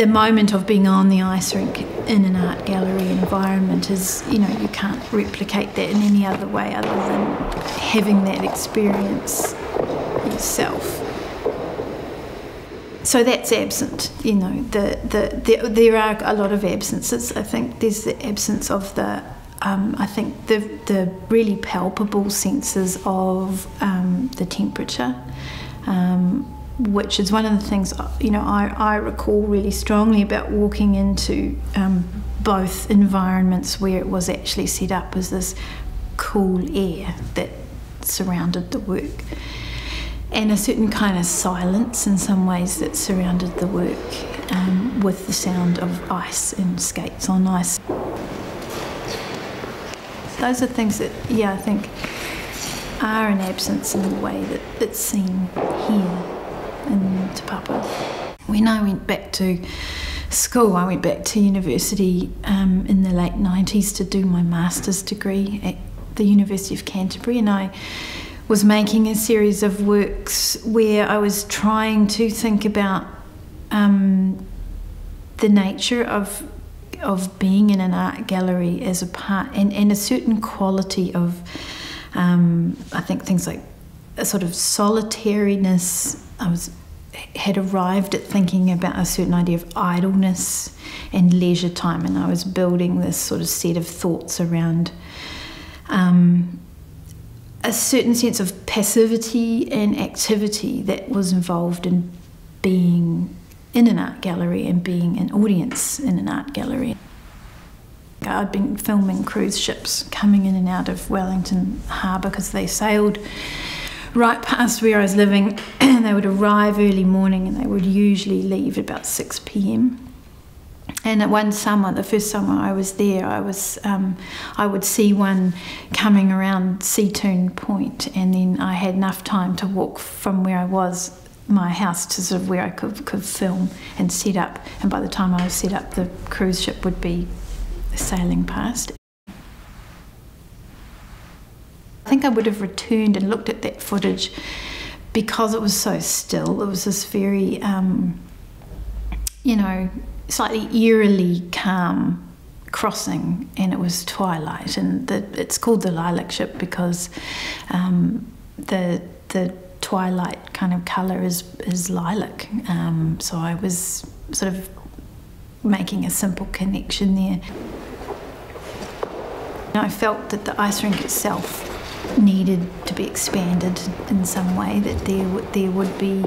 the moment of being on the ice rink in an art gallery environment is, you know, you can't replicate that in any other way other than having that experience yourself. So that's absent, you know. There are a lot of absences. I think there's the absence of the really palpable senses of the temperature, which is one of the things, you know, I recall really strongly about walking into both environments where it was actually set up as this cool air that surrounded the work, and a certain kind of silence in some ways that surrounded the work, with the sound of ice and skates on ice. Those are things that, yeah, I think are an absence in the way that it's seen here in Te Papa. When I went back to school, I went back to university in the late 90s to do my master's degree at the University of Canterbury, and I was making a series of works where I was trying to think about the nature of being in an art gallery as a part, and a certain quality of, I think, things like a sort of solitariness. I had arrived at thinking about a certain idea of idleness and leisure time, and I was building this sort of set of thoughts around a certain sense of passivity and activity that was involved in being in an art gallery and being an audience in an art gallery. I'd been filming cruise ships coming in and out of Wellington Harbour because they sailed right past where I was living, and they would arrive early morning and they would usually leave at about 6 p.m. And at one summer, the first summer I was there, I would see one coming around Seatoon Point, and then I had enough time to walk from where I was, my house, to sort of where I could film and set up. And by the time I was set up, the cruise ship would be sailing past. I think I would have returned and looked at that footage because it was so still. It was this very, you know, slightly eerily calm crossing, and it was twilight, and it's called the Lilac Ship because the twilight kind of colour is lilac. So I was sort of making a simple connection there. I felt that the ice rink itself needed to be expanded in some way, that there would be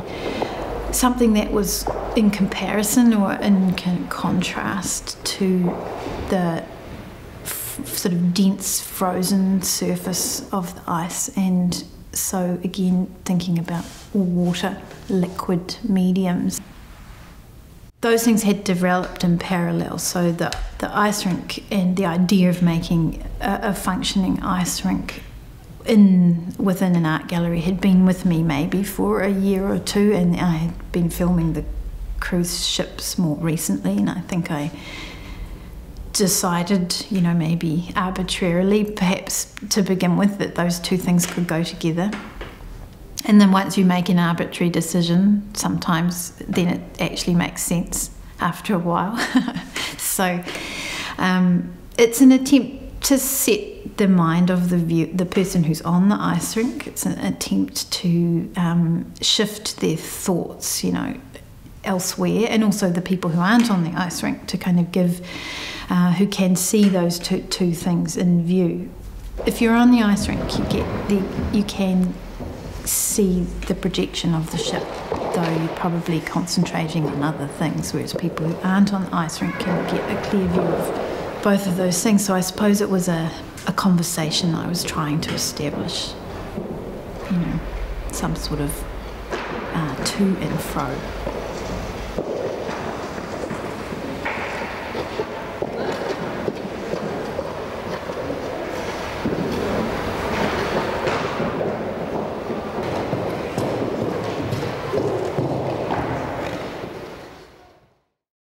something that was in comparison or in contrast to the sort of dense frozen surface of the ice. And so again, thinking about water, liquid mediums. Those things had developed in parallel, so the ice rink and the idea of making a functioning ice rink within an art gallery had been with me maybe for a year or two, and I had been filming the cruise ships more recently, and I think I decided, you know, maybe arbitrarily perhaps to begin with, that those two things could go together. And then once you make an arbitrary decision, sometimes then it actually makes sense after a while. So it's an attempt to set the mind of the person who's on the ice rink. It's an attempt to shift their thoughts, you know, elsewhere, and also the people who aren't on the ice rink to kind of give, who can see those two things in view. If you're on the ice rink, you can see the projection of the ship, though you're probably concentrating on other things, whereas people who aren't on the ice rink can get a clear view of both of those things. So I suppose it was a conversation I was trying to establish, you know, some sort of to and fro.